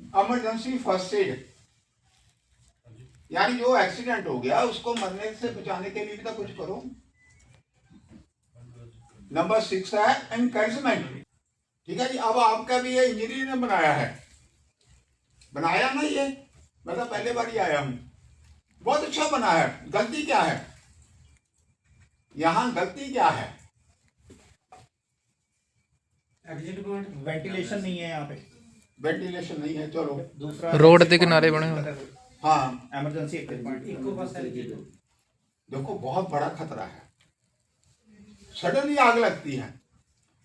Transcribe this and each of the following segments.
Emergency first aid, यानी जो accident हो गया उसको मरने से बचाने के लिए भी तो कुछ करो। नंबर 6 है एनकरेजमेंट। ठीक है जी। अब आपका भी ये इंजीनियर ने बनाया है, बनाया ना ये, मैं तो पहले बार ही आया हूं, बहुत अच्छा बना है। गलती क्या है यहाँ, गलती क्या है? वेंटिलेशन नहीं है यहाँ पे, वेंटिलेशन नहीं है। चलो दूसरा रोड के किनारे बने हुए। हाँ, इमरजेंसी एग्जिट पॉइंट। देखो बहुत बड़ा खतरा है, सडनली आग लगती है।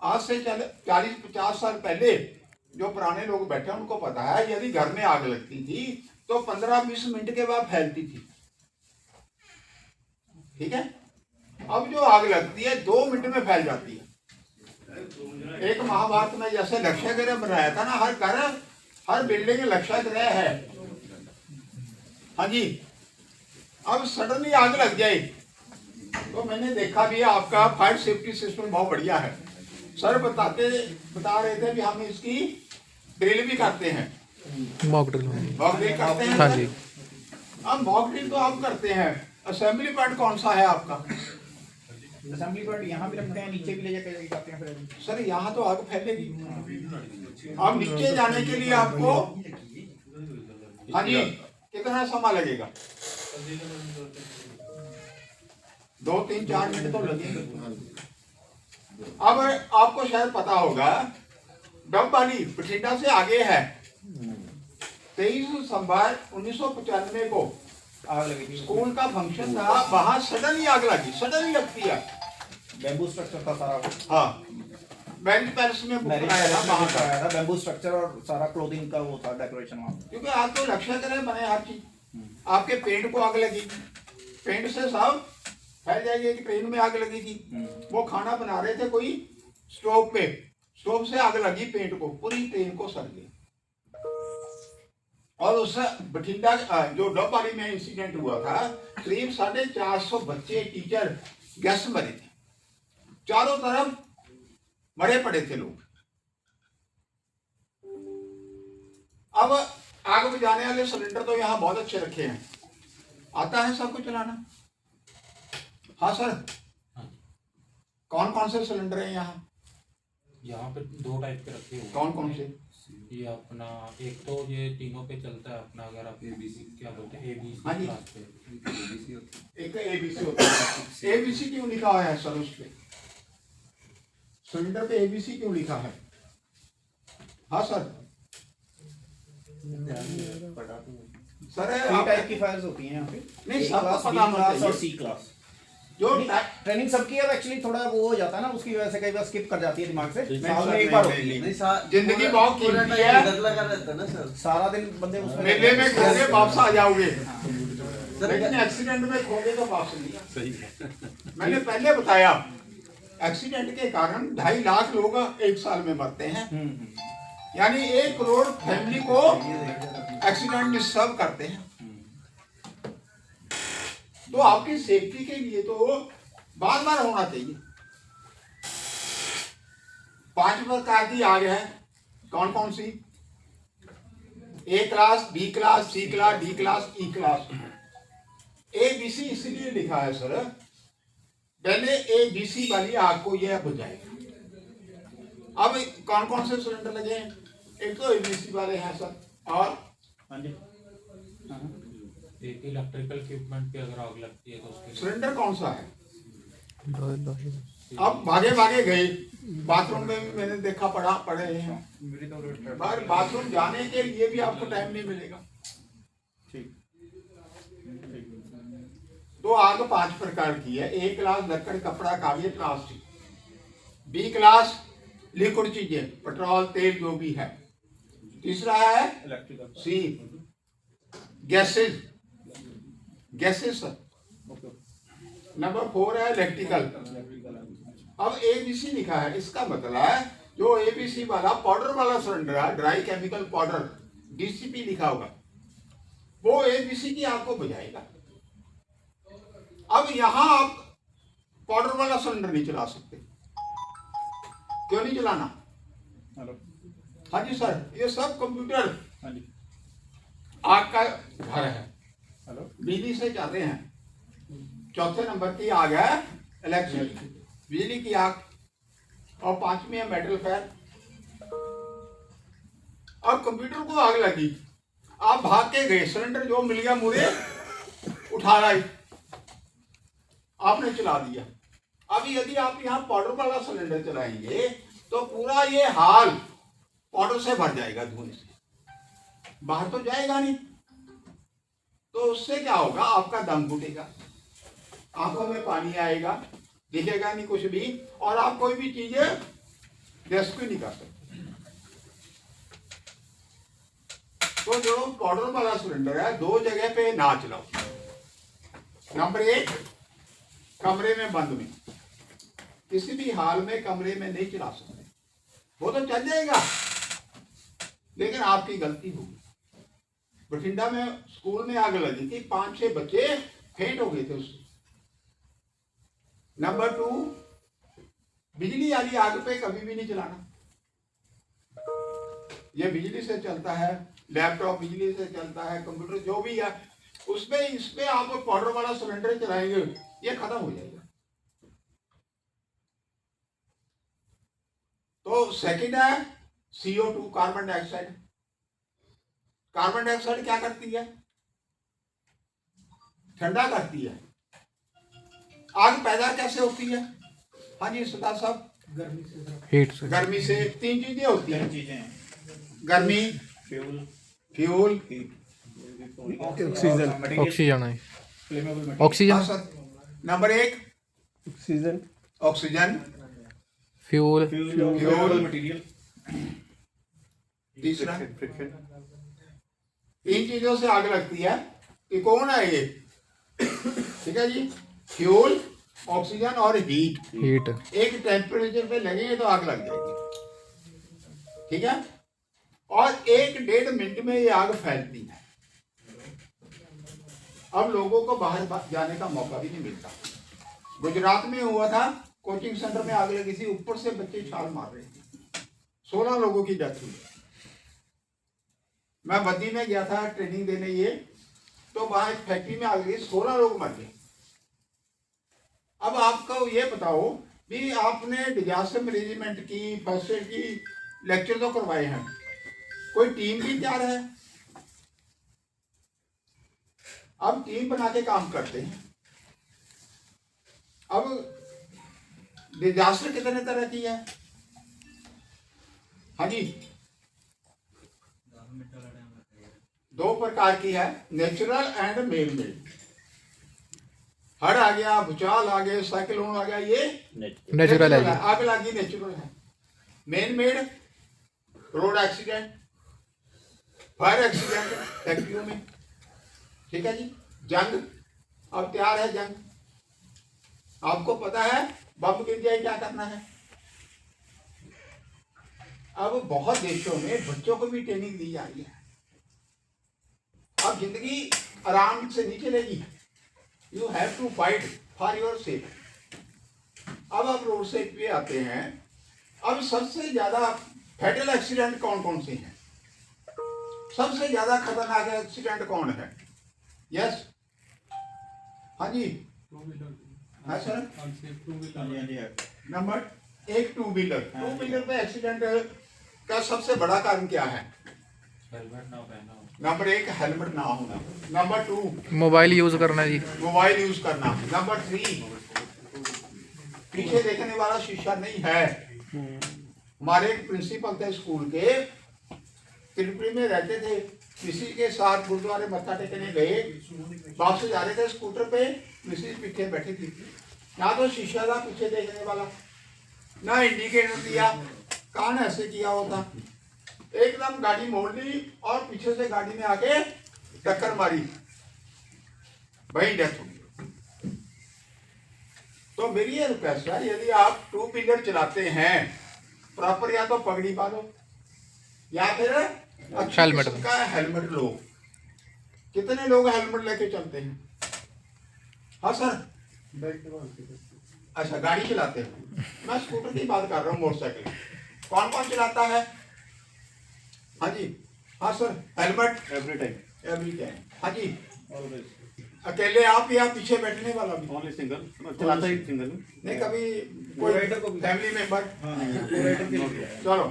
आज से 40-50 साल पहले जो पुराने लोग बैठे हैं उनको पता है, यदि घर में आग लगती थी तो 15-20 मिनट के बाद फैलती थी। ठीक है, अब जो आग लगती है 2 मिनट में फैल जाती है। एक महाभारत में जैसे लक्ष्य ग्रह बनाया था ना, हर घर हर बिल्डिंग में लक्ष्य ग्रह है। हाँ जी, अब सडनली आग लग जाए तो मैंने देखा भी आपका फायर सेफ्टी सिस्टम बहुत बढ़िया है। सर बता रहे थे भी हम इसकी ड्रिल भी करते हैं, मॉक ड्रिल करते हैं। हाँ जी। अब मॉक ड्रिल तो आप करते हैं, असेंबली पॉइंट कौन सा है आपका? असेंबली पॉइंट यहाँ भी रखते हैं, नीचे भी ले जाते हैं फिर। सर यहाँ तो आग फैलेगी, अब नीचे जाने के लिए आपको हाँ जी कितना समय लगेगा? 2-3-4 मिनट तो लगेंगे। अब आपको शायद पता होगा, डब वाली बठिंडा से आगे है। 23 दिसंबर 1995 को आग लगी थी, स्कूल का फंक्शन था, वहां सडनली आग लगी। सडनली लगती है, बैम्बू स्ट्रक्चर था सारा। हाँ, मैरिज पैलेस में बुक कराया था वहां का, था बैम्बू स्ट्रक्चर और सारा क्लोथिंग का वो था डेकोरेशन वहाँ। क्योंकि आज तो लक्ष्य ग्रह बने हर चीज। आपके पेंट को आग लगी, पेंट से सब फैल जाएगी कि ट्रेन में आग लगी थी। वो खाना बना रहे थे कोई स्टोव पे, स्टोव से आग लगी पेंट को, पूरी ट्रेन को सड़ गई। और उस बठिंडा जो डबवाली में इंसिडेंट हुआ था, करीब 450 बच्चे, टीचर, गेस्ट मरे थे। चारों तरफ मरे पड़े थे लोग। अब आग बुझाने वाले सिलेंडर तो यहाँ बहुत अच्छे रखे हैं, आता है सबको चलाना। हाँ सर, कौन कौन से सिलेंडर हैं यहाँ? यहाँ पे 2 टाइप के रखे हुए। कौन कौन से? ये अपना एक तो ये तीनों पे चलता है अपना, अगर आप एबीसी क्या बोलते हैं, एबीसी हाँ जी। क्लास पे। एक एबीसी होता है। एबीसी क्यों लिखा है सर उस पे? सिलेंडर पे एबीसी क्यों लिखा है? हाँ सर। सर थ्री टाइप की फायर्स होती हैं यहाँ पे। नहीं, A सबको क्लास, पता B होना क्लास और चाहिए। C class. जो ट्रेनिंग सबकी है, एक्चुअली थोड़ा वो हो जाता है ना, उसकी वजह से कई बार स्किप कर जाती है दिमाग से। नहीं, साल में सर, एक बार नहीं, होती है। नहीं। जिंदगी बहुत कीमती है, सारा दिन बंदे उसमें मेले में खोगे वापस आ जाओगे, लेकिन एक्सीडेंट में खोगे तो वापस नहीं। सही है, मैंने पहले बताया एक्सीडेंट के कारण 2.5 लाख लोग एक साल में मरते हैं, यानी 1 करोड़ फैमिली को एक्सीडेंट डिस्टर्ब करते हैं। तो आपकी सेफ्टी के लिए तो बार बार होना चाहिए। 5 प्रकार की आग है, कौन कौन सी? A class, B class, C class, D class, E class. A B C इसलिए लिखा है सर, पहले ए बी सी वाली आग को यह बुझाएगा। अब कौन कौन से सिलेंडर लगे हैं? एक तो एबीसी वाले हैं सर, और एक इलेक्ट्रिकल इक्विपमेंट पे अगर आग लगती है तो उसके सिलेंडर कौन सा है? अब भागे भागे गए, बाथरूम में भी मैंने देखा पड़े हैं, पर बाथरूम जाने के लिए भी आपको टाइम नहीं मिलेगा। तो आग 5 प्रकार की है। ए क्लास लकड़, कपड़ा, कागज, प्लास्टिक। बी क्लास लिक्विड चीजें, पेट्रोल, तेल जो भी है। तीसरा है इलेक्ट्रिकल। सी गैसेज, गैसेज सर। नंबर 4 है इलेक्ट्रिकल। अब एबीसी लिखा है, इसका मतलब है जो एबीसी वाला पाउडर वाला सिलेंडर है, ड्राई केमिकल पाउडर, डीसीपी लिखा होगा, वो एबीसी की आग को बुझाएगा। अब यहां आप पाउडर वाला सिलेंडर नहीं चला सकते। क्यों नहीं चलाना? हाँ जी सर, ये सब कंप्यूटर हाँ जी। आग का घर है, हेलो। बिजली से चल रहे हैं। चौथे नंबर की आग है इलेक्ट्रिसिटी, बिजली की आग। और पांचवी है मेटल फायर। अब कंप्यूटर को आग लगी, आप भाग के गए, सिलेंडर जो मिल गया मुझे उठा लाई, आपने चला दिया। अब यदि आप यहाँ पाउडर वाला सिलेंडर चलाएंगे तो पूरा ये हाल पाउडर से भर जाएगा, धुएं से बाहर तो जाएगा नहीं। तो उससे क्या होगा, आपका दम घुटेगा, आंखों में पानी आएगा, दिखेगा नहीं कुछ भी, और आप कोई भी चीजें रेस्क्यू नहीं कर सकते। तो जो पाउडर वाला सिलेंडर है, दो जगह पे ना चलाओ। नंबर 1, कमरे में बंद में, किसी भी हाल में कमरे में नहीं चला सकते। वो तो चल जाएगा लेकिन आपकी गलती होगी। बठिंडा में स्कूल में आग लगी थी, 5-6 बच्चे फेंट हो गए थे उससे। नंबर 2, बिजली वाली आग पे कभी भी नहीं चलाना। ये बिजली से चलता है, लैपटॉप बिजली से चलता है, कंप्यूटर जो भी है, उसमें इसमें आप पाउडर वाला सिलेंडर चलाएंगे, ये खत्म हो जाएगा। तो सेकंड है CO2, carbon dioxide. Carbon dioxide क्या करती है, ठंडा करती है। आग पैदा कैसे होती है? हाँ जी सरदार साहब। हीट से। गर्मी से 3 चीजें होती हैं, चीजें हैं, गर्मी, फ्यूल, ऑक्सीजन, ऑक्सीजन है। फ्लेमेबल हाँ oxygen, sir. Number 1 oxygen, oxygen, fuel, flammable material. तीसरा 3 चीजों से आग लगती है। कि कौन है ये? ठीक है जी, फ्यूल, ऑक्सीजन और हीट। हीट। एक टेम्परेचर पे लगेंगे तो आग लग जाएगी। ठीक है, और 1-1.5 मिनट में ये आग फैलती है। अब लोगों को बाहर जाने का मौका भी नहीं मिलता। गुजरात में हुआ था, कोचिंग सेंटर में आग लगी थी, ऊपर से बच्चे छाल मार रहे थे, 16 लोगों की डेथ हुई। मैं बद्दी में गया था ट्रेनिंग देने, ये तो वहां एक फैक्ट्री में आग लगी, 16 लोग मर गए। अब आपको ये बताओ भी, आपने डिजास्टर मैनेजमेंट की, फर्स्ट एड की लेक्चर तो करवाए हैं, कोई टीम भी तैयार है? अब टीम बना के काम करते हैं। अब डिजास्टर कितने तरह की है? हाँ जी, 2 प्रकार की है, नेचुरल एंड मेन मेड। हड़ आ गया, भूचाल आ गए, साइक्लोन आ गया, ये नेचुरल है। आग लगी नेचुरल है। Main made, road accident, fire accident फैक्ट्रियों में। ठीक है जी, जंग, अब तैयार है जंग। आपको पता है बम गिर जाए क्या करना है। अब बहुत देशों में बच्चों को भी ट्रेनिंग दी जा रही है। अब जिंदगी आराम से नहीं चलेगी, you have to fight for your safe. अब आप रोड सेफ्टी पे आते हैं। अब सबसे ज्यादा फैटल एक्सीडेंट कौन कौन से हैं? सबसे ज्यादा खतरनाक एक्सीडेंट कौन है? यस, हाँ जी, हाँ सर। Number 1 2 wheeler. 2 व्हीलर पे एक्सीडेंट का सबसे बड़ा कारण क्या है? हेलमेट ना पहना हो। नंबर 1 हेलमेट ना होना। नंबर 2 मोबाइल यूज करना जी। मोबाइल यूज करना। नंबर 3 पीछे देखने वाला शीशा नहीं है। हमारे एक प्रिंसिपल थे स्कूल के, त्रिपुरी में रहते थे, किसी के साथ गुरुद्वारे मत्था टेकने गए, वापस जा रहे थे स्कूटर पे, मिसेज पीछे बैठी थी। ना तो शीशा था पीछे देखने वाला, ना इंडिकेटर दिया, कान ऐसे किया होता, एकदम गाड़ी मोड़ ली और पीछे से गाड़ी में आके टक्कर मारी, वही डेथ हो गई। तो मेरी ये रिक्वेस्ट है, यदि आप 2 व्हीलर चलाते हैं, प्रॉपर या तो पगड़ी बांधो या फिर अच्छी हेलमेट किस्म का हेलमेट लो। कितने लोग हेलमेट लेके चलते हैं? हाँ सर, अच्छा गाड़ी चलाते हैं, मैं स्कूटर की बात कर रहा हूँ, मोटरसाइकिल कौन कौन चलाता है? हाँ जी, हाँ sir, helmet every time every time. हाँ जी, ऑलवेज अकेले आप या पीछे बैठने वाला भी? ओनली सिंगल, चलाता ही सिंगल। नहीं, कभी कोई राइडर को भी- फैमिली मेंबर? राइडर के लिए है। चलो,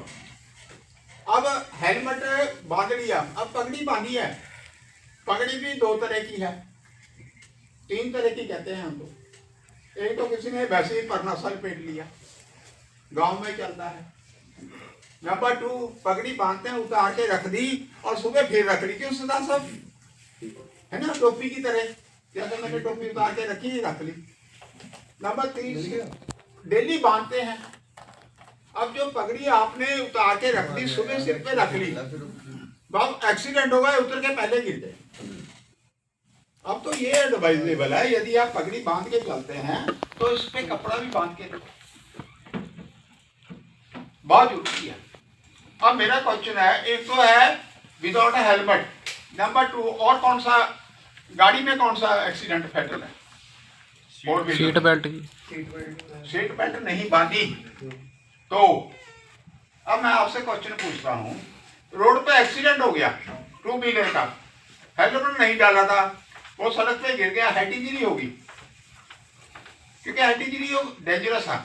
अब हेलमेट बांध लिया, अब पगड़ी बांधी है। पगड़ी भी दो तरह की है, तीन तरह की कहते हैं हम तो। एक तो किसी ने वैसे ही परनासल पेट लिया, गांव में चलता है। नंबर 2, पगड़ी बांधते हैं, उतार के रख दी और सुबह फिर रख ली, क्यों सदा सब है ना, टोपी की तरह। जैसे मैंने टोपी उतार के रखी, रख ली। नंबर 3, डेली बांधते हैं। अब जो पगड़ी आपने उतार के रख दी, सुबह सिर पे रख ली, अब एक्सीडेंट होगा, उतर के पहले गिर गए। अब तो ये एडवाइजेबल है, यदि आप पगड़ी बांध के चलते हैं तो इस पे कपड़ा भी बांध के रखो, बहुत जरूरी है। अब मेरा क्वेश्चन है, एक तो है विदाउट हेलमेट, नंबर 2 और कौन सा गाड़ी में कौन सा एक्सीडेंट फैटल है? सीट बेल्ट की। सीट बेल्ट नहीं बांधी तो। अब मैं आपसे क्वेश्चन पूछता हूँ, रोड पे एक्सीडेंट हो गया, 2 व्हीलर का, हेलमेट नहीं डाला था, वो सड़क पे गिर गया, हेड इंजरी होगी, क्योंकि हेड इंजरी डेंजरस है।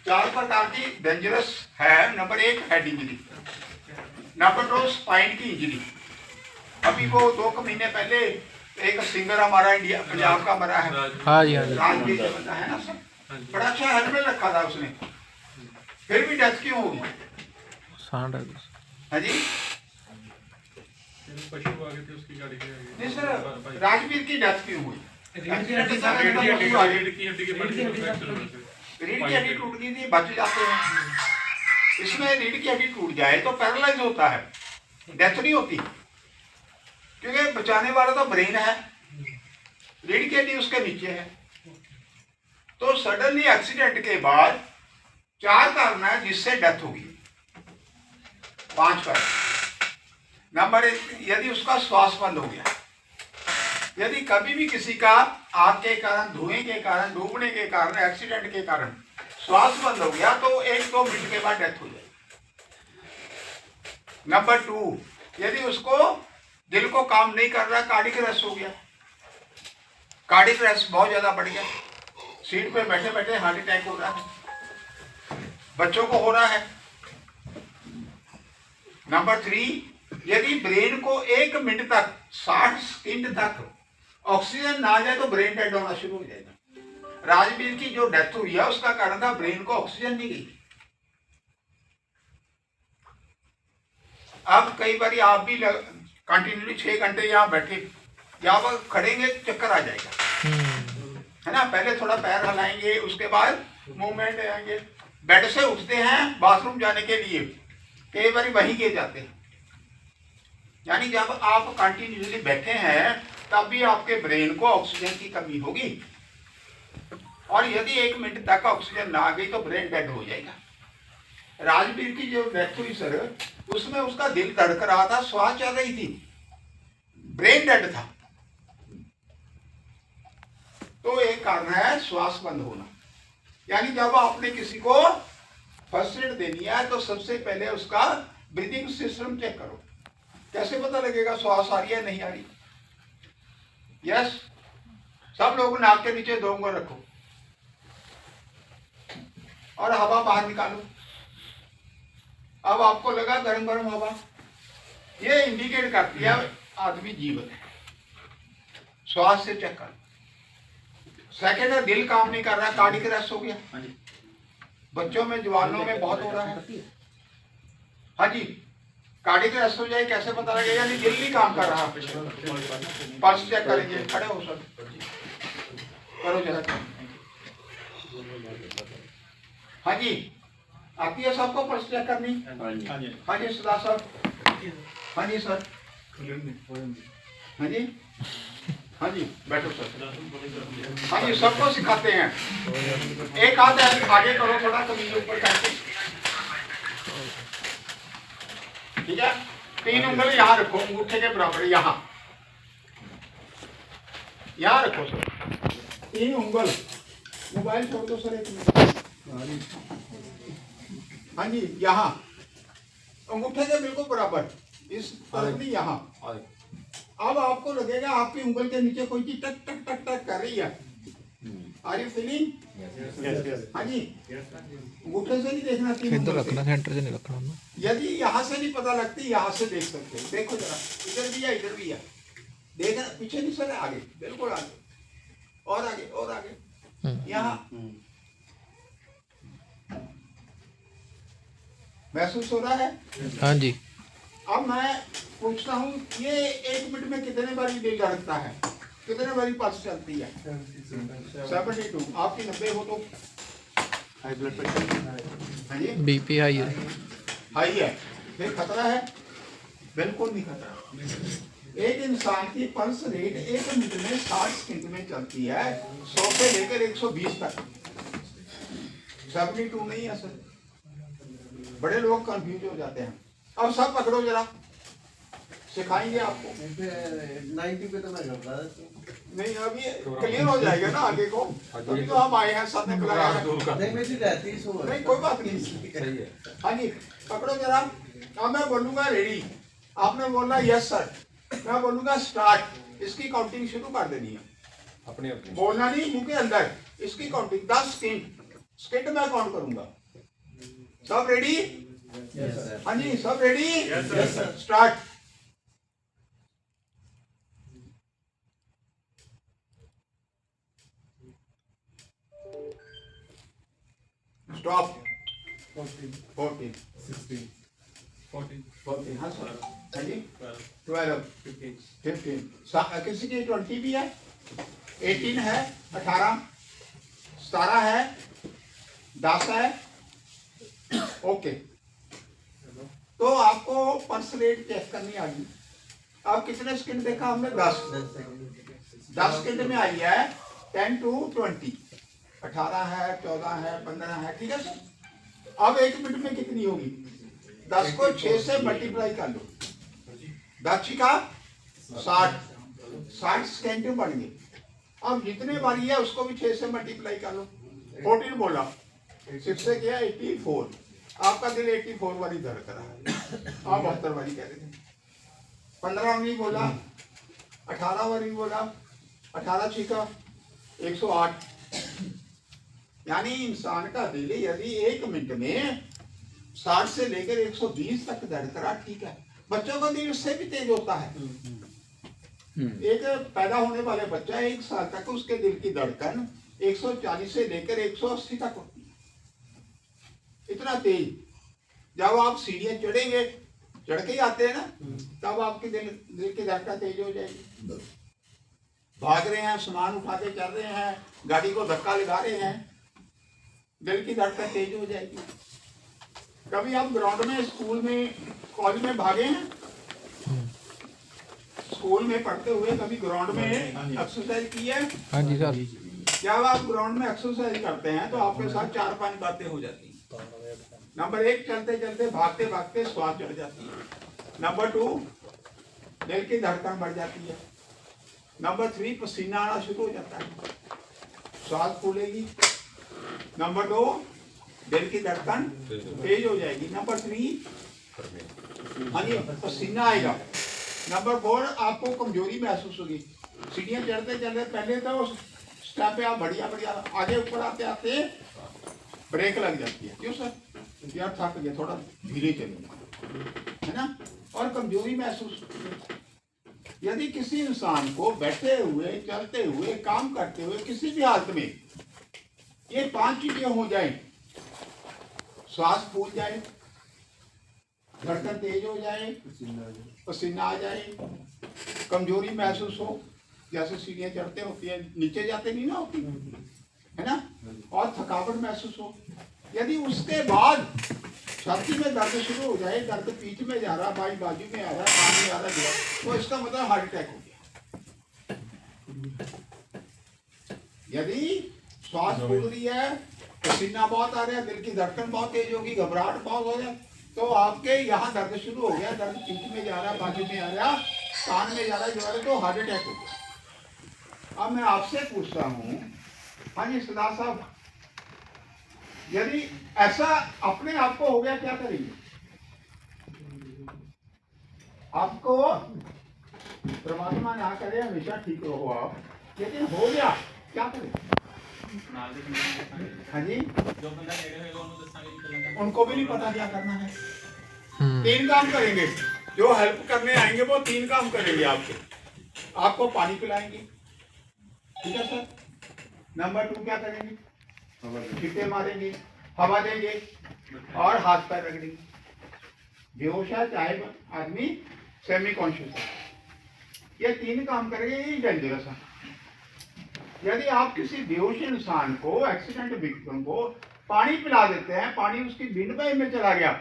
4 प्रकार की डेंजरस है। Number 1 head injury, number 2 spine की इंजरी। अभी वो 2 महीने पहले एक सिंगर हमारा इंडिया पंजाब का मरा है, हाँ जी, हाँ जी। राजवीर जो बंदा है ना सर, बड़ा अच्छा हेलमेट रखा था उसने, फिर भी डेथ क्यों होगी? सांड है। हाँ जी, पशु आ गए थे उसकी गाड़ी के आगे। नहीं सर, राजवीर की डेथ क्यों हुई? रीढ़ की हड्डी के बड़ी रीढ़ की हड्डी टूट गई थी, बच जाते हैं। इसमें रीढ़ की हड्डी टूट जाए तो पैरालाइज होता है, डेथ नहीं होती, क्योंकि बचाने वाला तो ब्रेन है, रीढ़ की हड्डी उसके नीचे है। तो सडनली एक्सीडेंट के बाद 4 कारण है जिससे डेथ होगी, 5 कारण। नंबर 1, यदि उसका श्वास बंद हो गया, यदि कभी भी किसी का आग के कारण, धुएं के कारण, डूबने के कारण, एक्सीडेंट के कारण श्वास बंद हो गया तो 1-2 मिनट के बाद डेथ हो जाएगी। नंबर 2, यदि उसको दिल को काम नहीं कर रहा, कार्डिक अरेस्ट हो गया, कार्डिक अरेस्ट बहुत ज्यादा बढ़ गया, सीट पे बैठे बैठे हार्ट अटैक हो रहा है, बच्चों को हो रहा है। नंबर 3, यदि ब्रेन को 1 मिनट तक, 60 सेकंड तक ऑक्सीजन ना जाए तो ब्रेन डेड होना शुरू हो जाएगा। राजवीर की जो डेथ हुई है उसका कारण था ब्रेन को ऑक्सीजन नहीं गई। अब कई बार आप भी कंटिन्यूली 6 घंटे यहाँ बैठे, यहाँ पर खड़ेंगे चक्कर आ जाएगा, है ना। पहले थोड़ा पैर हिलाएंगे, उसके बाद मूवमेंट आएंगे। बेड से उठते हैं बाथरूम जाने के लिए, कई बार वहीं गिर जाते हैं। यानी जब आप कंटिन्यूसली बैठे हैं तब भी आपके ब्रेन को ऑक्सीजन की कमी होगी, और यदि 1 मिनट तक ऑक्सीजन ना आ गई तो ब्रेन डेड हो जाएगा। राजवीर की जो डेथ हुई सर, उसमें उसका दिल धड़क रहा था, श्वास चल रही थी, ब्रेन डेड था। तो एक कारण है श्वास बंद होना। यानी जब आपने किसी को फर्स्ट एड देनी है तो सबसे पहले उसका ब्रीदिंग सिस्टम चेक करो। कैसे पता लगेगा श्वास आ रही है नहीं आ रही? यस, सब लोग नाक के नीचे 2 उंगल रखो और हवा बाहर निकालो। अब आपको लगा गर्म गर्म हवा, ये इंडिकेट करती है आदमी जीवित है। श्वास से चेक कर। सेकेंड है, दिल काम नहीं कर रहा, कार्डिक अरेस्ट हो गया, बच्चों में, जवानों में बहुत हो रहा है। हाँ जी, कार्डिक अरेस्ट हो जाए कैसे पता लगेगा? यानी दिल नहीं काम कर रहा, पल्स चेक करेंगे। खड़े हो सर, करो जरा। हाँ जी, आती है सबको पल्स चेक करनी? हाँ जी सरदार साहब। हाँ जी सर। हाँ जी, हाँ जी बैठो सर। हाँ जी, सबको सिखाते हैं। एक हाथ आगे करो थोड़ा, कमीज ऊपर करके, ठीक है। 3 उंगली यहाँ रखो, अंगूठे के बराबर, यहाँ यहाँ रखो सर, 3 उंगल। मोबाइल छोड़ दो सर 1 मिनट। हाँ जी, यहाँ अंगूठे के बिल्कुल बराबर, इस तरफ नहीं, यहाँ। अब आपको लगेगा आपकी उंगल के नीचे कोई चीज टक टक टक टक कर रही है। Are you feeling? हाँ जी, अंगूठे से नहीं देखना, तीन इधर उंगल से। रखना, सेंटर से नहीं रखना ना। यदि यहाँ से नहीं पता लगती, यहाँ से देख सकते हो। देखो जरा, इधर भी है, इधर भी है। देखना, पीछे नहीं सर, आगे, बिल्कुल आगे, और आगे, और आगे, यहाँ महसूस हो रहा है? हाँ जी। अब मैं पूछता हूँ, ये 1 मिनट में कितने बारी दिल धड़कता है, कितने बारी पल्स चलती है? 72। आपकी 90 हो तो हाई ब्लड प्रेशर, हाँ जी, बीपी हाई है। हाई है, फिर खतरा है? बिल्कुल नहीं खतरा। एक इंसान की पल्स रेट 1 मिनट में 60 सेकंड में चलती है, 100 से लेकर 120 तक। 72 नहीं है सर, बड़े लोग कंफ्यूज हो जाते हैं। अब सब पकड़ो जरा, सिखाएंगे आपको। 90 पे तो मैं करता नहीं, अभी क्लियर हो जाएगा ना आगे को, तभी तो हम आए हैं, सब ने बुलाया है। नहीं मेरी रहती सो नहीं, कोई बात नहीं, सही है। हाँ जी, पकड़ो जरा। अब मैं बोलूंगा रेडी, आपने बोलना यस सर, मैं बोलूंगा स्टार्ट। इसकी काउंटिंग शुरू कर देनी है, अपने अपने बोलना नहीं, मुंह के अंदर। इसकी काउंटिंग 10 सेकंड मैं काउंट करूंगा। सब रेडी? हाँ जी, सब रेडी? स्टार्ट। स्टॉप। 14 14 हाँ सर, हाँ जी, 12 15 किसी की 20 भी है, 18 है, 18 17 है, 10 है। ओके, तो आपको पल्स रेट चेक करनी आ गई। अब कितने सेकंड देखा हमने? 10 सेकंड में आई है 10 to 20। 18 है, 14 है, 15 है, ठीक है सर। अब 1 मिनट में कितनी होगी? 10 को 6 से मल्टीप्लाई कर लो, 10 का 60 सेकंड बन गए। अब जितने बारी है उसको भी 6 से मल्टीप्लाई कर लो। 14 बोला, 6 से किया 84। आपका दिल 84 वाली धड़क रहा है, आप 72 वाली कह रहे थे। 15 नहीं बोला, 18 वाली बोला, 18 छीका 108। यानी इंसान का दिल यदि 1 मिनट में 60 से लेकर 120 तक धड़क रहा, ठीक है। बच्चों का दिल उससे भी तेज होता है। एक पैदा होने वाले बच्चा 1 साल तक उसके दिल की धड़कन 140 से लेकर 180 तक होती है, इतना तेज। जब आप सीढ़ियां चढ़ेंगे, चढ़ के ही आते हैं ना, तब आपके दिल की धड़कन तेज हो जाएगी। भाग रहे हैं, सामान उठाते चल रहे हैं, गाड़ी को धक्का लगा रहे हैं, दिल की धड़कन तेज हो जाएगी। कभी आप ग्राउंड में, स्कूल में, कॉलेज में भागे हैं? स्कूल में पढ़ते हुए कभी ग्राउंड में एक्सरसाइज की है? हाँ जी सर। जब आप ग्राउंड में एक्सरसाइज करते हैं तो आपके साथ 4-5 बातें हो जाती हैं। नंबर 1, चलते चलते, भागते भागते श्वास चढ़ जाती है। नंबर 2, दिल की धड़कन बढ़ जाती है। नंबर 3, पसीना आना शुरू हो जाता है, श्वास फूलेगी। नंबर 2, दिल की धड़कन तेज हो जाएगी। नंबर 3, हाँ जी, पसीना आएगा। नंबर 4, आपको कमजोरी महसूस होगी। सीढ़ियाँ चढ़ते चढ़ते पहले तो स्टेप पे आप बढ़िया बढ़िया आगे ऊपर आते आते ब्रेक लग जाती है। क्यों सर? यार थक गया, थोड़ा धीरे चलूंगा, है ना। और कमजोरी महसूस होती है। यदि किसी इंसान को बैठे हुए, चलते हुए, काम करते हुए, किसी भी हालत में ये 5 चीजें हो जाए, श्वास फूल जाए, धड़कन तेज हो जाए, पसीना आ जाए, कमजोरी महसूस हो, जैसे सीढ़ियाँ चढ़ते होती है, नीचे जाते नहीं ना होती, है ना, और थकावट महसूस हो। यदि उसके बाद छाती में दर्द शुरू हो जाए, दर्द पीठ में जा रहा, बाई बाजू में आ रहा, कान में आ रहा, तो इसका मतलब हार्ट अटैक हो गया। यदि श्वास फूल रही है, पसीना बहुत आ रहा है, दिल की धड़कन बहुत तेज होगी, घबराहट बहुत हो जाए, तो आपके यहाँ दर्द शुरू हो गया, दर्द पीठ में जा रहा, बाजू में आ रहा, कान में जा रहा, जो है, तो हार्ट अटैक हो गया। अब मैं आपसे पूछता हूँ, हाँ जी सरदार साहब, यदि ऐसा अपने आप को हो गया, क्या करेंगे? आपको परमात्मा ना करे हमेशा ठीक रहो आप, लेकिन हो गया क्या करें। हाँ जी, जो बंदा नेड़े होएगा उन्होंने दसांगे कि चलना उनको भी नहीं पता क्या करना है। हम्म 3 काम करेंगे, जो हेल्प करने आएंगे वो 3 काम करेंगे आपके। आपको पानी पिलाएंगे, ठीक है सर। नंबर 2 क्या करेंगे, छींटे मारेंगे, हवा देंगे और हाथ पैर रगड़ेंगे। बेहोश है चाहे आदमी सेमी कॉन्शियस है, ये 3 काम करेंगे, ये डेंजरस है। यदि आप किसी बेहोश इंसान को, एक्सीडेंट विक्टिम को पानी पिला देते हैं, पानी उसकी विंड पाइप में चला गया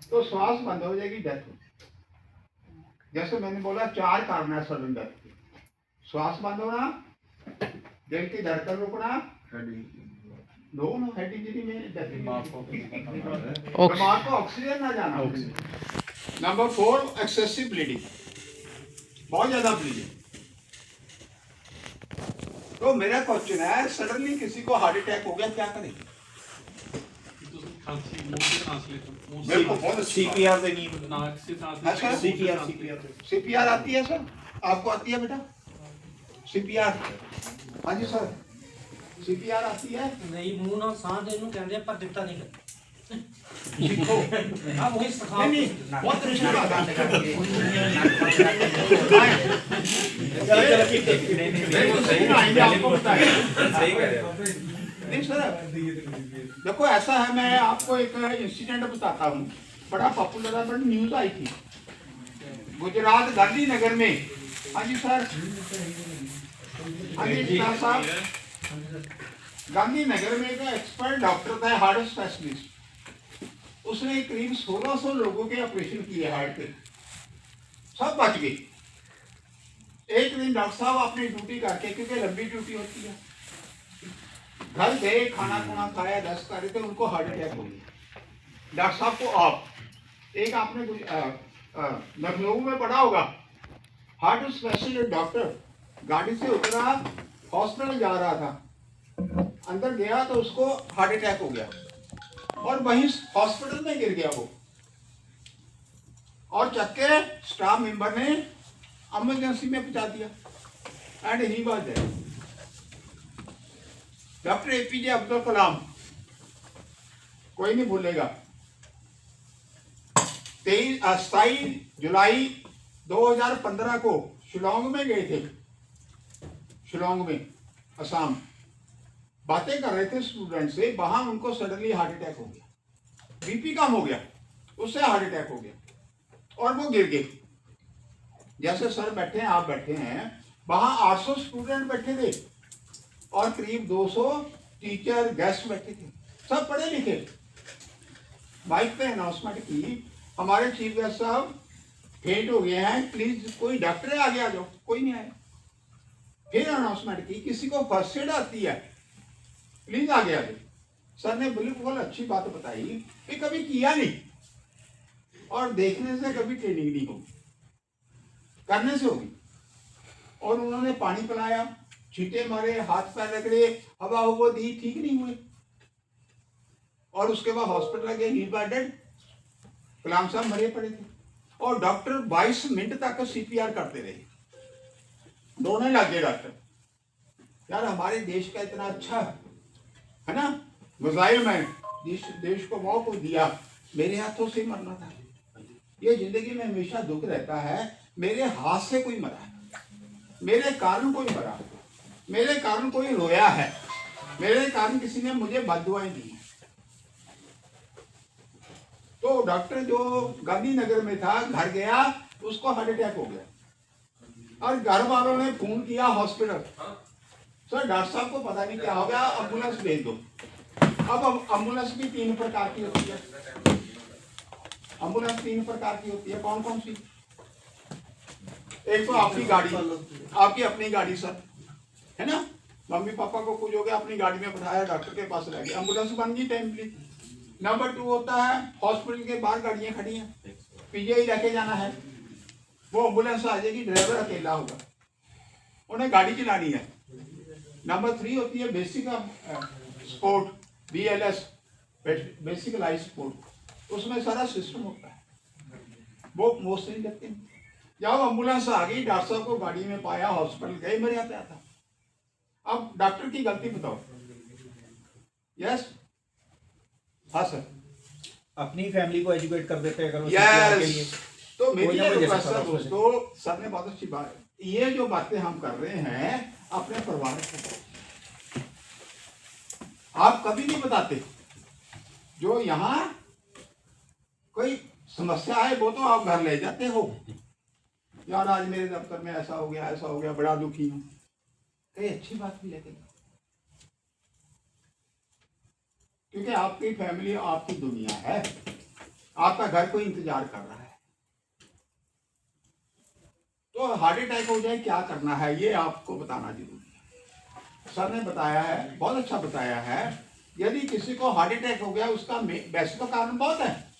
तो श्वास बंद हो जाएगी, डेथ हो। जैसे मैंने बोला 4 कारण है सडन डेथ के, श्वास बंद होना, दिल की धड़कन रुकना, हेड इंजरी में डेथ, दिमाग को ऑक्सीजन ना जाना। नंबर 4 एक्सेसिव ब्लीडिंग, बहुत ज्यादा ब्लीडिंग। तो मेरा क्वेश्चन है, सडनली किसी को हार्ट अटैक हो गया, क्या करेंगे? खांसी मुंह से ट्रांसलेट मेरे को बहुत अच्छी बात। CPR देनी है। नाक से अच्छा, CPR CPR आती है सर? आपको आती है बेटा CPR? हाँ जी सर, CPR आती है? ਨਹੀਂ ਮੂੰਹ ਨਾਲ ਸਾਹ ਦੇ ਨੂੰ ਕਹਿੰਦੇ ਆ, ਪਰ ਦਿੱਤਾ ਨਹੀਂ ਕਰ सीखो। ਆ ਉਹੀ ਸਿਖਾ नहीं नहीं, बहुत अच्छी बात चलो चलो ठीक है। है। आपको बताएं। सही कह रहे हो। नहीं सर, देखो ऐसा है, मैं आपको एक इंसिडेंट बताता हूँ, बड़ा पॉपुलर है, बड़ी न्यूज आई थी गुजरात गांधीनगर में। हाँ जी सर, हाँ जी साहब, गांधीनगर में एक एक्सपर्ट डॉक्टर था, हार्ट स्पेशलिस्ट। उसने करीब 1600 लोगों के ऑपरेशन किए हार्ट के, सब बच गए। एक दिन डॉक्टर साहब अपनी ड्यूटी करके, क्योंकि लंबी ड्यूटी होती है, घर गए, खाना खुना खाया, रेस्ट कर रहे थे, उनको हार्ट अटैक हो गया। डॉक्टर साहब को आप एक आपने लखनऊ में पढ़ा होगा, हार्ट स्पेशलिस्ट डॉक्टर गाड़ी से उतरा, हॉस्पिटल जा रहा था, अंदर गया तो उसको हार्ट अटैक हो गया और वहीं हॉस्पिटल में गिर गया वो, और चक्के स्टाफ मेंबर ने इमरजेंसी में पहुंचा दिया and he was there. Doctor APJ Abdul Kalam, कोई नहीं भूलेगा, 27 जुलाई 2015 को शिलोंग में गए थे, शिलोंग में असम, बातें कर रहे थे स्टूडेंट से, वहां उनको सडनली हार्ट अटैक हो गया, BP कम हो गया, उससे हार्ट अटैक हो गया और वो गिर गए। जैसे सर बैठे हैं, आप बैठे हैं, वहां 800 स्टूडेंट बैठे थे और करीब 200 टीचर गेस्ट बैठे थे, सब पढ़े लिखे। माइक पे अनाउंसमेंट की, हमारे चीफ गेस्ट साहब फेंट हो गए हैं, प्लीज कोई डॉक्टर आगे आ जाओ, कोई नहीं आया। फिर अनाउंसमेंट की, किसी को फर्स्ट एड आती है प्लीज आगे आ जाओ। सर ने बिल्कुल अच्छी बात बताई कि कभी किया नहीं और देखने से कभी ट्रेनिंग नहीं होगी, करने से होगी। और उन्होंने पानी पिलाया, छींटे मारे, हाथ पैर रगड़े, हवा हुआ दी, ठीक नहीं हुए और उसके बाद हॉस्पिटल गए, ही डेड। कलाम साहब मरे पड़े थे और डॉक्टर 22 मिनट तक CPR करते रहे, दोनों लगे डॉक्टर। यार हमारे देश का इतना अच्छा है ना, मिसाइल में देश को मौत को दिया, मेरे हाथों से मरना था। ये जिंदगी में हमेशा दुख रहता है, मेरे हाथ से कोई मरा, मेरे कारण कोई मरा, मेरे कारण कोई रोया है, मेरे कारण किसी ने मुझे बददुआएं दी। तो डॉक्टर जो गांधीनगर में था, घर गया, उसको हार्ट अटैक हो गया और घर वालों ने फोन किया हॉस्पिटल, सर डॉक्टर साहब को पता नहीं क्या हो गया, एम्बुलेंस भेज दो। अब एम्बुलेंस भी 3 प्रकार की होती है, एम्बुलेंस 3 प्रकार की होती है। कौन कौन सी? एक तो आपकी गाड़ी, आपकी अपनी गाड़ी सर, है ना, मम्मी पापा को कुछ हो गया, अपनी गाड़ी में बैठाया, डॉक्टर के पास रह गया, एम्बुलेंस बन गई टाइमली। नंबर 2 होता है हॉस्पिटल के बाहर गाड़ियां खड़ी हैं, PGI लेके जाना है, वो एम्बुलेंस आ जाएगी, ड्राइवर अकेला होगा, उन्हें गाड़ी चलानी है। नंबर 3 होती है basic support, BLS, basic life support, उसमें सारा सिस्टम होता है, वो मोस्ट नहीं लगते हैं। जब एम्बुलेंस आ गई, डॉक्टर साहब को गाड़ी में पाया, हॉस्पिटल गए, मर जाता था। अब डॉक्टर की गलती बताओ। यस, हाँ सर, अपनी फैमिली को एजुकेट कर देते हैं अगर वो CPR के लिए। यस। तो मेरी कोई ना कोई रिक्वेस्ट जैसा है करो उसमें। दोस्तों, सर ने बहुत अच्छी बात, ये जो बातें हम कर रहे हैं अपने परिवार को आप कभी नहीं बताते। जो यहाँ कोई समस्या है वो तो आप घर ले जाते हो, यार आज मेरे दफ्तर में ऐसा हो गया, बड़ा दुखी हूं। कई अच्छी बात भी लेते, क्योंकि आपकी फैमिली आपकी दुनिया है, आपका घर कोई इंतजार कर रहा है। तो हार्ट अटैक हो जाए क्या करना है ये आपको बताना जरूरी है। सर ने बताया है, बहुत अच्छा बताया है। यदि किसी को हार्ट अटैक हो गया, उसका वैसे तो कारण बहुत है,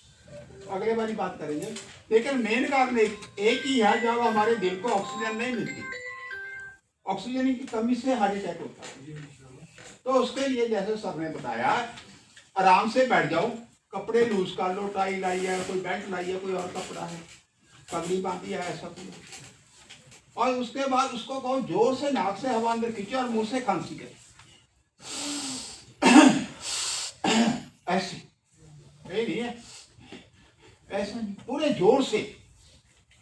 अगले बारी बात करेंगे, लेकिन मेन कारण एक ही है, जब हमारे दिल को ऑक्सीजन नहीं मिलती, ऑक्सीजन की कमी से हार्ट अटैक होता है। तो उसके लिए जैसे सर ने बताया, आराम से बैठ जाओ, कपड़े लूज कर लो, टाई लाई है, कोई बेल्ट लाई है, कोई और कपड़ा है, पगड़ी बांधी है, ऐसा कुछ। और उसके बाद उसको कहो जोर से नाक से हवा अंदर खींचे और मुंह से खांसी करे, ऐसे नहीं है, ऐसा नहीं, पूरे जोर से।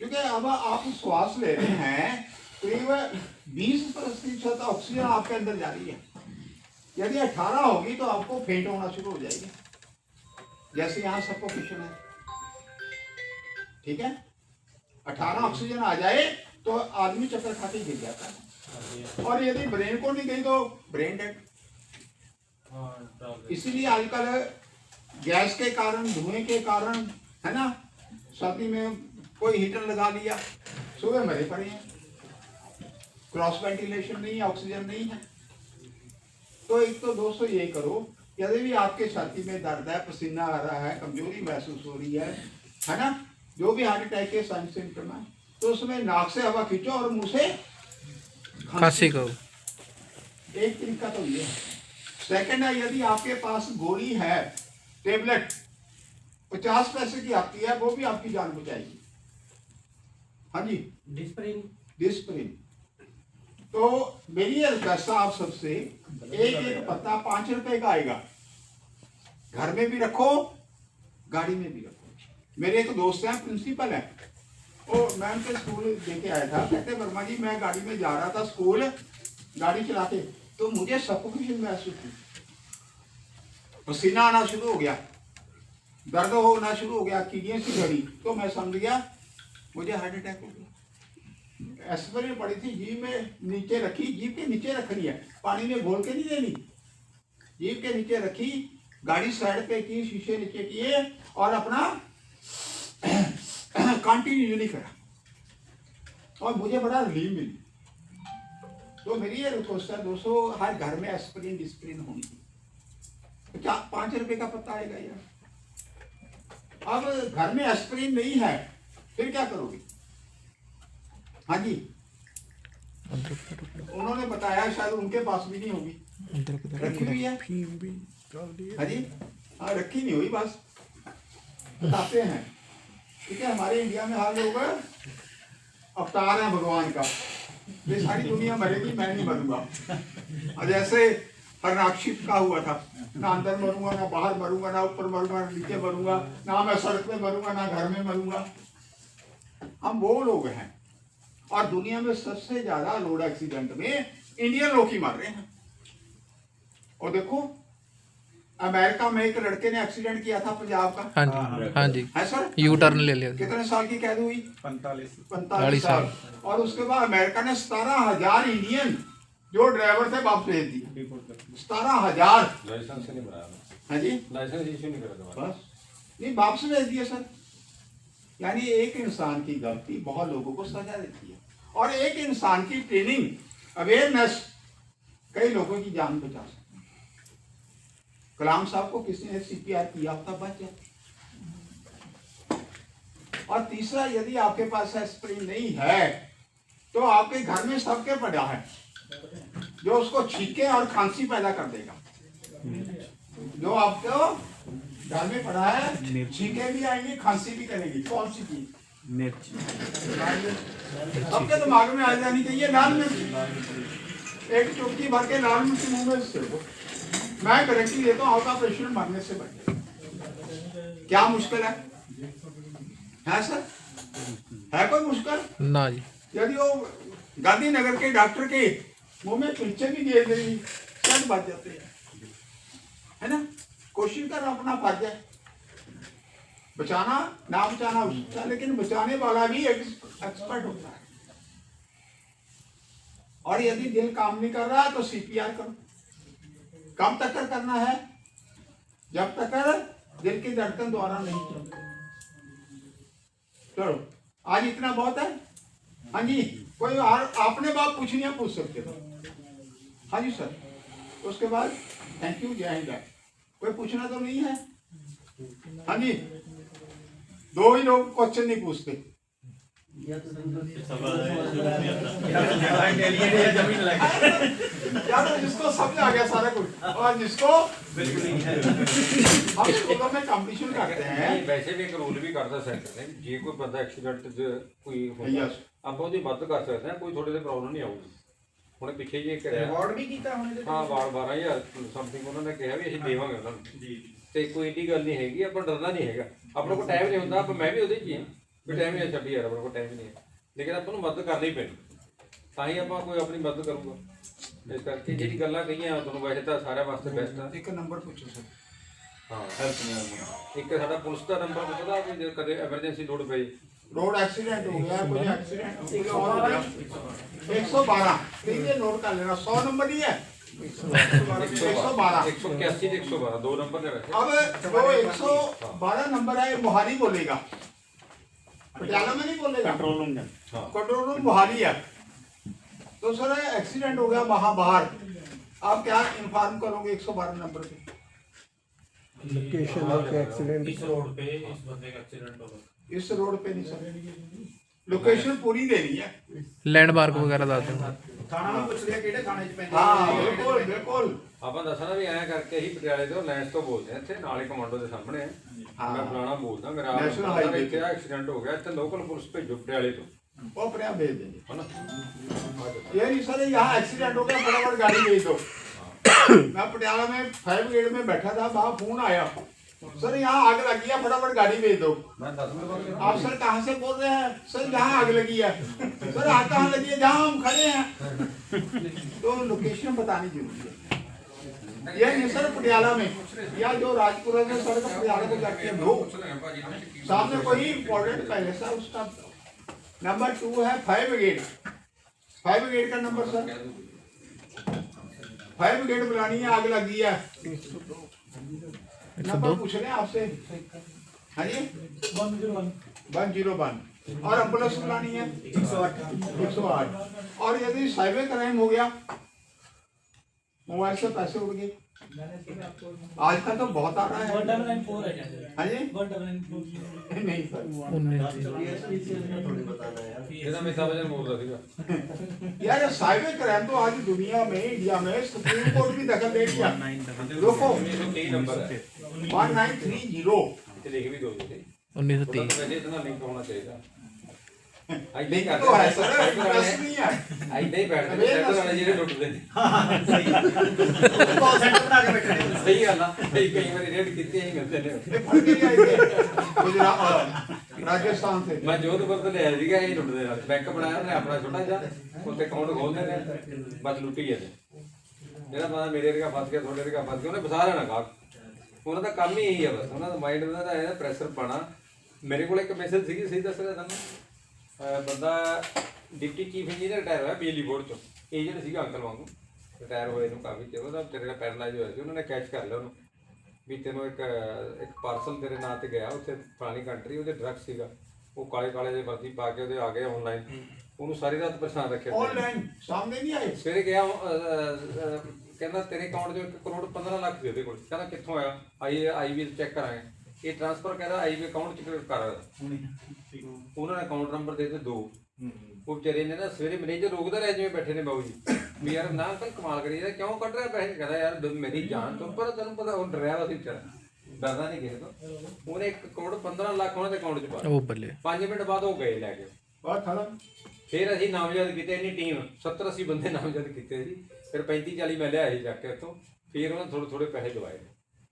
क्योंकि अब आप श्वास ले रहे हैं, करीब 20% ऑक्सीजन आपके अंदर जा रही है। यदि 18 होगी तो आपको फेंट होना शुरू हो जाएगी, जैसे यहाँ सबको क्वेश्चन है, ठीक है। 18 ऑक्सीजन आ जाए तो आदमी चक्कर खा के गिर जाता है, और यदि ब्रेन को नहीं गई तो ब्रेन डेड। इसीलिए आजकल गैस के कारण, धुएं के कारण, है ना, सर्दी में कोई हीटर लगा लिया, सुबह मरे पड़े हैं, क्रॉस वेंटिलेशन नहीं है, ऑक्सीजन नहीं है। तो एक तो दोस्तों ये करो, यदि भी आपके छाती में दर्द है, पसीना आ रहा है, कमजोरी महसूस हो रही है ना, जो भी हार्ट अटैक के साइन सिम्टम है, तो उसमें नाक से हवा खींचो और मुंह से खांसी करो। एक तरीका तो ये है। सेकंड है, यदि आपके पास गोली है, टेबलेट 50 पैसे की आती है, वो भी आपकी जान बचाएगी। हाँ जी, डिस्प्रिन। तो मेरी ये रिक्वेस्ट है आप सबसे, एक पत्ता 5 रुपए का आएगा, घर में भी रखो, गाड़ी में भी रखो। मेरे एक दोस्त हैं, प्रिंसिपल है, और मैं उनके स्कूल देके आया था, कहते वर्मा जी मैं गाड़ी में जा रहा था स्कूल, गाड़ी चलाते तो मुझे सफोकेशन महसूस हुई, पसीना आना शुरू हो गया, दर्द होना शुरू हो गया, कीड़ियां सी झड़ी, तो मैं समझ गया मुझे हार्ट अटैक हो गया। एस्पिरिन पड़ी थी, जीभ में नीचे रखी, जीभ के नीचे रखनी है, पानी में घोल के नहीं देनी, जीभ के नीचे रखी, गाड़ी साइड पे की, शीशे नीचे किए, और अपना कंटिन्यू नहीं करा, और मुझे बड़ा रिलीफ मिली। तो मेरी ये रिक्वेस्ट है दोस्तों, हर घर में एस्पिरिन डिस्प्रिन होनी चाहिए। क्या 5 रुपए का पत्ता आएगा यार? अब घर में एस्पिरिन नहीं है, फिर क्या करोगे? हाँ जी, उन्होंने बताया, शायद उनके पास भी नहीं होगी, रखी हुई है। हाँ जी, हाँ रखी नहीं हुई, बस बताते हैं। ठीक है, हमारे इंडिया में हर लोग अवतार है भगवान का, ये सारी दुनिया मरेगी, मैं नहीं मरूंगा। और जैसे हरनाक्षी का हुआ था, ना अंदर मरूंगा, ना बाहर मरूंगा, ना ऊपर मरूंगा, ना नीचे मरूंगा, ना मैं सड़क पे मरूंगा, ना घर में मरूंगा। हम वो लोग हैं, और दुनिया में सबसे ज्यादा रोड एक्सीडेंट में इंडियन लोग ही मर रहे हैं। और देखो, अमेरिका में एक लड़के ने एक्सीडेंट किया था पंजाब का, हाँ जी, हाँ जी, है सर, यू टर्न ले लिया। कितने साल की कैद हुई? 45 साल। और उसके बाद अमेरिका ने 17,000 इंडियन जो ड्राइवर थे वापस भेज दिए। 17,000 लाइसेंस नहीं बनाया, हाँ जी, लाइसेंस इश्यू नहीं करा दोबारा। बस नहीं, वापस भेज दिए सर। यानी एक इंसान की गलती बहुत लोगों को सजा देती है, और एक इंसान की ट्रेनिंग, अवेयरनेस कई लोगों की जान बचा सकती है। कलाम साहब को किसी ने CPR किया होता, बच जाते। और तीसरा, यदि आपके पास एस्पिरिन नहीं है तो आपके घर में सबके पड़ा है जो उसको छींके और खांसी पैदा कर देगा। जो आपको घर में पड़ा है, छींके भी आएंगी, खांसी भी करेगी। कौन सी चीज? मिर्च सबके दिमाग में आ जानी चाहिए लाल मिर्च। एक चुटकी भर के लाल मिर्च मुंह में सेको, मैं गारंटी देता हूँ आपका पेशेंट मरने से बचे। क्या मुश्किल है सर? है कोई मुश्किल? ना जी। यदि वो गांधीनगर के डॉक्टर के मुंह में पीछे भी गेर देगी सब बच जाते हैं, है ना। कोशिश कर अपना फर्ज है बचाना, ना बचाना उसका, लेकिन बचाने वाला भी एक्सपर्ट होता है। और यदि दिल काम नहीं कर रहा है तो सीपीआर करो। कब तक करना है? जब तक दिल की धड़कन द्वारा नहीं चलती। चलो आज इतना बहुत है। हाँ जी, कोई आपने बात पूछनी है पूछ सकते हो। हाँ जी सर, उसके बाद थैंक यू, जय हिंद। कोई पूछना तो नहीं है? हाँ जी, दो ही लोग क्वेश्चन नहीं पूछते। यार जिसको समझ आ गया सारा कुछ, और जिसको हम स्कूलों में कंपटीशन करते हैं। वैसे भी एक रूल भी करता सेंटर ने, जे कोई बंदा एक्सीडेंट कोई होता ਆਪਾਂ ਉਹਦੀ ਮਦਦ ਕਰ ਸਕਦੇ ਹਾਂ, ਕੋਈ ਤੁਹਾਡੇ ਤੇ ਪ੍ਰੋਬਲਮ ਨਹੀਂ ਆਊਗੀ। ਹੁਣ ਪਿੱਛੇ ਜੇ ਕਰਿਆ रिकॉर्ड भी ਕੀਤਾ ਉਹਨੇ ਹਾਂ 12,000 ਸਮਥਿੰਗ ਉਹਨਾਂ ਨੇ ਕਿਹਾ ਵੀ ਅਸੀਂ ਦੇਵਾਂਗੇ ਉਹਨਾਂ ਨੂੰ ਜੀ। ਤੇ ਕੋਈ ਏਡੀ ਗੱਲ ਨਹੀਂ ਹੈਗੀ, ਆਪਾਂ ਡਰਨਾ ਨਹੀਂ ਹੈਗਾ। ਆਪਣੇ ਕੋਲ ਟਾਈਮ ਨਹੀਂ ਹੁੰਦਾ, ਆਪਾਂ ਮੈਂ ਵੀ ਉਹਦੇ 'ਚ ਹੀ ਹਾਂ ਵੀ ਟਾਈਮ ਹੀ ਛੱਡੀ ਯਾਰ, ਆਪਣੇ ਕੋਲ ਟਾਈਮ ਹੀ ਨਹੀਂ ਹੈ, ਲੇਕਿਨ ਆਪਾਂ ਨੂੰ ਮਦਦ ਕਰਨੀ ਪੈਣੀ, ਤਾਂ ਹੀ ਆਪਾਂ ਕੋਈ ਆਪਣੀ ਮਦਦ ਕਰੂਗਾ। ਇਸ ਕਰਕੇ ਜਿਹੜੀ ਗੱਲਾਂ ਕਹੀਆਂ ਤੁਹਾਨੂੰ ਵੈਸੇ ਤਾਂ ਸਾਰਿਆਂ ਵਾਸਤੇ ਬੈਸਟ ਆ। ਇੱਕ ਨੰਬਰ ਪੁੱਛੋ ਸਰ। ਹਾਂ ਹੈਲਪ ਇੱਕ ਸਾਡਾ ਪੁਲਿਸ ਦਾ ਨੰਬਰ ਪਤਾ ਵੀ ਜੇ ਕਦੇ ਐਮਰਜੈਂਸੀ ਲੋੜ ਪਈ, रोड एक्सीडेंट हो गया, कोई एक्सीडेंट हो गया, 112 ये नोट कर लेना। 100 नंबर ही है, 112 181 ਤੇ 112 ਦੋ ਨੰਬਰ ਨੇ ਵੈਸੇ। अब जो 112 नंबर है मोहाली बोलेगा, पटियाला में नहीं बोलेगा। कंट्रोल रूम में हाँ कंट्रोल रूम मोहाली है। तो सर एक्सीडेंट हो गया वहाँ बाहर, आप क्या इन्फॉर्म करोगे 112 नंबर पे? लोकेशन ऑफ एक्सीडेंट इस रोड पे इस बंदे का एक्सीडेंट होगा। इस रोड पे नहीं सर, लोकेशन पूरी देनी है। लैंडमार्क वगैरह ਦੱਸ ਦਿਓ। ਥਾਣਾ ਵੀ ਪੁੱਛ ਲਿਆ ਕਿਹੜੇ ਥਾਣੇ 'ਚ ਪੈਂਦਾ हाँ बिल्कुल बिल्कुल। ਆਪਾਂ ਦੱਸਣਾ ਵੀ ਐਂ ਕਰਕੇ ਅਸੀਂ ਪਟਿਆਲੇ ਤੋਂ ਲੈਂਸ ਤੋਂ ਬੋਲਦੇ ਹਾਂ, ਇੱਥੇ ਨਾਲ ਹੀ ਕਮਾਂਡੋ ਦੇ ਸਾਹਮਣੇ ਹਾਂ। ਮੈਂ ਫਲਾਣਾ ਬੋਲਦਾ, ਮੇਰਾ National ਆਪ highway ਇੱਥੇ ਐਕਸੀਡੈਂਟ ਹੋ ਗਿਆ, ਇੱਥੇ ਲੋਕਲ ਪੁਲਿਸ ਭੇਜੋ ਪਟਿਆਲੇ ਤੋਂ, वो अपने आप भेज देंगे। ਹਨਾ। ये नहीं सर यहाँ एक्सीडेंट हो गया फटाफट गाड़ी भेज दो। मैं पटियाला में 5 गेट में बैठा था, वहाँ फोन आया सर यहाँ आग लगी है, फटाफट गाड़ी भेज दो। आप सर कहाँ से बोल रहे हैं? सर जहाँ आग लगी है। सर आग कहाँ लगी है? जहाँ हम खड़े हैं। तो लोकेशन बतानी जरूरी है। ये नहीं सर पटियाला में या जो राजपुरा में सड़क पटियाला को जाती है वो सामने कोई इम्पोर्टेंट पहले सर उसका नंबर 2 है 5 ब्रिगेड। 5 ब्रिगेड का नंबर सर 5 ब्रिगेड बुलानी है, आग लगी है। नंबर पूछ रहे हैं आपसे। हाँ जी 101 और एम्बुलेंस बुलानी है 108। और यदि साइबर क्राइम हो गया, मोबाइल से पैसे उड़ गए, आजकल तो बहुत आ रहा है। 1994 है हाँ जी 1994 नहीं सर, थोड़ी बताना यार। ਇਹਦਾ ਮਿੱਠਾ ਵਜਨ ਬੋਲਦਾ ਸੀਗਾ। यार साइबर क्राइम तो आज दुनिया में, इंडिया में सुप्रीम कोर्ट भी दखल दे दिया। देखो 1930 नंबर है, 1930 ਤੇ ਲਿਖ ਵੀ ਦਿਓ ਤੁਸੀਂ। 1930 ਉਹਦਾ ਵੈਸੇ ਇਤਨਾ ਲਿੰਕ ਹੋਣਾ ਚਾਹੀਦਾ। लिंक तो है सर, प्लस नहीं है। ਐਦਾਂ ਹੀ ਬੈਠਦੇ ਨੇ ਸੈਂਟਰ ਵਾਲੇ ਜਿਹੜੇ ਟੁੱਟਦੇ ਨੇ। ਕਾਲ ਸੈਂਟਰ ਬਣਾ ਕੇ ਬੈਠੇ ਨੇ। ਸਹੀ ਗੱਲ ਆ, ਕਈ ਵਾਰੀ ਰੇਡ ਕੀਤੀ ਹੀ ਮਿਲਦੇ ਨੇ। ये फट के आई थे गुजरात राजस्थान से। ਮੈਂ ਜੋਧਪੁਰ ਤੋਂ ਲਿਆ ਸੀਗਾ, ਇਹ ਟੁੱਟਦੇ ਨਾਲ ਬੈਂਕ ਬਣਾਇਆ ਉਹਨੇ ਆਪਣਾ ਛੋਟਾ ਜਿਹਾ, ਉੱਤੇ ਅਕਾਊਂਟ ਖੋਲਦੇ ਨੇ, ਬਸ ਲੁੱਟੀ ਜਾਂਦੇ। ਜਿਹੜਾ ਬੰਦਾ ਮੇਰੇ ਵਰਗਾ ਫਸ ਗਿਆ, ਤੁਹਾਡੇ ਵਰਗਾ ਫਸ ਗਿਆ, ਉਹਨੇ ਫਸਾ ਲੈਣਾ ਗਾਹਕ। ਉਹਨਾਂ ਦਾ ਕੰਮ ਹੀ ਇਹੀ ਆ, ਬਸ ਉਹਨਾਂ ਦਾ ਮਾਈਂਡ ਉਹਨਾਂ ਦਾ ਹੈ ਪ੍ਰੈਸ਼ਰ ਪਾਣਾ। ਮੇਰੇ ਕੋਲ ਇੱਕ ਮੈਸੇਜ ਸੀਗੀ, ਸਹੀ ਦੱਸ ਰਿਹਾ ਤੁਹਾਨੂੰ, ਬੰਦਾ ਡਿਪਟੀ ਚੀਫ ਇੰਜੀਨੀਅਰ ਰਿਟਾਇਰ ਹੋਇਆ ਬਿਜਲੀ ਬੋਰਡ ਚੋਂ, ਏਜੰਟ ਸੀਗਾ ਅੰਕਲ ਵਾਂਗੂ, ਰਿਟਾਇਰ ਹੋਏ ਨੂੰ ਕਾਫੀ ਚਿਰ, ਉਹਦਾ ਤੇਰੇ ਦਾ ਪੈਰਲਾਈਜ਼ ਹੋਇਆ ਸੀ। ਉਹਨਾਂ ਨੇ ਕੈਚ ਕਰ ਲਿਆ ਉਹਨੂੰ ਵੀ ਤੈਨੂੰ ਇੱਕ ਪਾਰਸਲ ਤੇਰੇ ਨਾਂ ਤੇ ਗਿਆ ਉੱਥੇ ਫਲਾਣੀ ਕੰਟਰੀ, ਉਹਦੇ ਡਰੱਗ ਸੀਗਾ, ਉਹ ਕਾਲੇ ਕਾਲੇ ਜਿਹੇ ਵਰਦੀ ਪਾ ਕੇ ਉਹਦੇ ਆ ਗਏ ਆਨਲਾਈਨ, ਉਹਨੂੰ ਸਾਰੀ ਰਾਤ ਪਰੇਸ਼ਾਨ ਰੱਖਿਆ। ऑनलाइन सामने नहीं आए। ਸਵੇਰੇ ਗਿਆ, ਕਹਿੰਦਾ ਤੇਰੇ ਅਕਾਊਂਟ 'ਚ 1 ਕਰੋੜ 15 ਲੱਖ ਸੀ ਉਹਦੇ ਕੋਲ। ਕਹਿੰਦਾ ਕਿੱਥੋਂ ਆਇਆ? ਆਈਵੀ ਚੈੱਕ ਕਰਾਂਗੇ, ਇਹ ਟ੍ਰਾਂਸਫਰ ਕਹਿੰਦਾ ਆਈਵੀ ਅਕਾਊਂਟ 'ਚ ਕਰ। ਉਹਨਾਂ ਨੇ ਅਕਾਊਂਟ ਨੰਬਰ ਦੇ ਦਿੱਤੇ 2। ਉਹ ਵਿਚਾਰੇ ਨੇ ਨਾ ਸਵੇਰੇ ਮੈਨੇਜਰ ਰੋਕਦਾ ਰਿਹਾ ਜਿਵੇਂ ਬੈਠੇ ਨੇ ਬਾਬੂ ਜੀ, ਵੀ ਯਾਰ ਨਾ ਅੰਕਲ ਕਮਾਲ ਕਰੀ ਜਾਂਦਾ, ਕਿਉਂ ਕੱਢ ਰਿਹਾ ਪੈਸੇ? ਕਹਿੰਦਾ ਯਾਰ ਮੇਰੀ ਜਾਨ ਤੋਂ ਪਰ ਤੈਨੂੰ ਪਤਾ ਉਹ ਡਰਿਆ ਹੋਇਆ ਸੀ ਵਿਚਾਰਾ, ਡਰਦਾ ਨਹੀਂ ਕਿਸੇ ਤੋਂ। ਉਹਨੇ 1 ਕਰੋੜ 15 ਲੱਖ ਉਹਨਾਂ ਦੇ ਅਕਾਊਂਟ 'ਚ ਪਾ ਉਹ ਬੱਲੇ 5 ਮਿੰਟ ਬਾਅਦ ਉਹ ਗਏ ਲੈ ਕੇ। ਬਹੁਤ ਖੜਾ ਫਿਰ ਅਸੀਂ ਨਾਮਜ਼ਦ ਕੀਤੇ, ਇੰਨੀ ਟੀਮ 70-80 ਬੰਦੇ ਨਾਮਜ਼ਦ ਕੀਤੇ ਸੀ। ਫਿਰ 35-40 ਮੈਂ ਲਿਆਏ ਸੀ ਚੱਕ ਕੇ ਉੱਥੋਂ। ਫਿਰ ਉਹਨਾਂ ਥੋੜੇ ਪੈਸੇ ਦਵਾਏ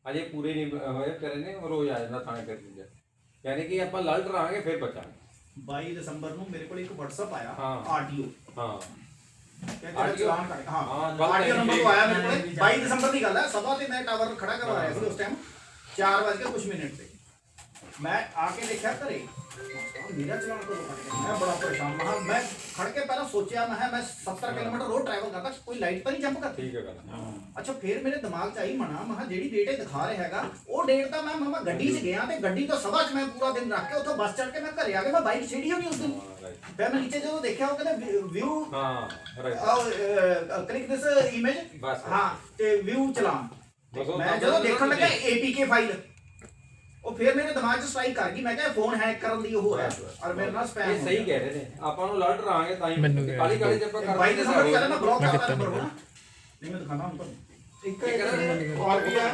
ਅਜੇ ਪੂਰੇ ਨਹੀਂ ਹੋਏ ਤੇਰੇ ਨੇ। ਰੋਜ਼ ਆ ਜਾਂਦਾ ਥਾਣੇ ਕਰ ਦਿੰਦੇ। ਯਾਨੀ ਕਿ ਆਪਾਂ ਲਲਟ ਰਹਾਂਗੇ ਫਿਰ ਬਚਾਂਗੇ। 22 ਦਸੰਬਰ ਨੂੰ ਮੇਰੇ ਕੋਲ ਇੱਕ WhatsApp ਆਇਆ ਹਾਂ। ਆਰਟੀਓ ਹਾਂ ਕਹਿੰਦੇ ਚਲਾਨ ਕਰ ਹਾਂ ਹਾਂ, ਗੱਲ ਆਰਟੀਓ ਤਾਂ ਨੰਬਰ ਇਹ ਤੋਂ ਆਇਆ ਮੇਰੇ ਕੋਲ 22 ਦਸੰਬਰ ਦੀ ਗੱਲ ਹੈ। ਸਭਾ ਤੇ ਮੈਂ ਟਾਵਰ ਖੜਾ ਕਰਵਾ ਰਿਹਾ ਸੀ ਉਸ ਟਾਈਮ 4 ਕੁਝ ਮਿੰਟ ਤੇ ਮੈਂ ਆ ਕੇ ਦੇਖਿਆ ਘਰੇ ਮੇਰਾ ਚਲਾਨ ਕਦੋਂ ਕੱਟ ਗਿਆ। ਮੈਂ ਬੜਾ ਪਰੇਸ਼ਾਨ ਮੈਂ ਖੜ ਕੇ ਪਹਿਲਾਂ ਸੋਚਿਆ ਮੈਂ 70 ਕਿਲੋਮੀਟਰ ਰੋਡ ਟਰੈਵਲ ਕਰਦਾ ਕੋਈ ਲਾਈਟ ਤਾਂ ਨਹੀਂ ਜੰਪ ਕਰਦੀ। ਠੀਕ ਹੈ ਗੱਲ। ਅੱਛਾ ਫਿਰ ਮੇਰੇ ਦਿਮਾਗ 'ਚ ਆਈ ਮਨਾ ਜਿਹੜੀ ਡੇਟ ਇਹ ਦਿਖਾ ਰਿਹਾ ਹੈਗਾ ਉਹ ਡੇਟ ਤਾਂ ਮੈਂ ਗੱਡੀ 'ਚ ਗਿਆ ਤੇ ਗੱਡੀ ਤੋਂ ਸਭਾ 'ਚ ਮੈਂ ਪੂਰਾ ਦਿਨ ਰੱਖ ਕੇ ਉੱਥੋਂ ਬੱਸ ਚੜ੍ਹ ਕੇ ਮੈਂ ਘਰੇ ਆ ਗਿਆ। ਮੈਂ ਬਾਈਕ ਛੇੜੀ ਹੋਣੀ ਉਸ ਦਿਨ। ਫਿਰ ਮੈਂ ਨੀਚੇ ਜਦੋਂ ਦੇਖਿਆ ਉਹ ਕਹਿੰਦੇ ਵਿਊ ਹਾਂ ਰਾਈਟ ਕਲਿੱਕ ਦਿਸ ਇਮੇਜ ਬਸ। ਹਾਂ ਤੇ ਵਿਊ ਚਲਾਨ। ਬਸ ਉਹ ਮੈਂ ਜਦੋਂ ਦੇਖਣ ਲੱਗਾ APK ਫਾਈਲ ਉਹ ਫਿਰ ਮੇਰੇ ਦਿਮਾਗ 'ਚ ਸਟ੍ਰਾਈਕ ਕਰ ਗਈ। ਮੈਂ ਕਿਹਾ ਫੋਨ ਹੈਕ ਕਰਨ ਦੀ ਉਹ ਹੈ ਔਰ ਮੇਰੇ ਨਾਲ ਸਪੈਮ ਇਹ ਸਹੀ ਕਹਿ ਰਹੇ ਨੇ। ਆਪਾਂ ਨੂੰ ਲਲਟ ਰਹਾਂਗੇ ਤਾਂ ਹੀ ਮੈਨੂੰ ਕਾਲੀ ਕਾਲੀ ਜੇ ਆਪਾਂ ਬਾਈ ਦੇ ਸਾਹਮਣੇ ਮੈਂ ਬਲੌਕ ਮੈਂ ਕਰਤਾ ਕੀਤਾ ਨੰਬਰ ਨਹੀਂ। ਨਹੀਂ ਮੈਂ ਦਿਖਾਣਾ ਹੁਣ ਤੁਹਾਨੂੰ ਇੱਕ और भी है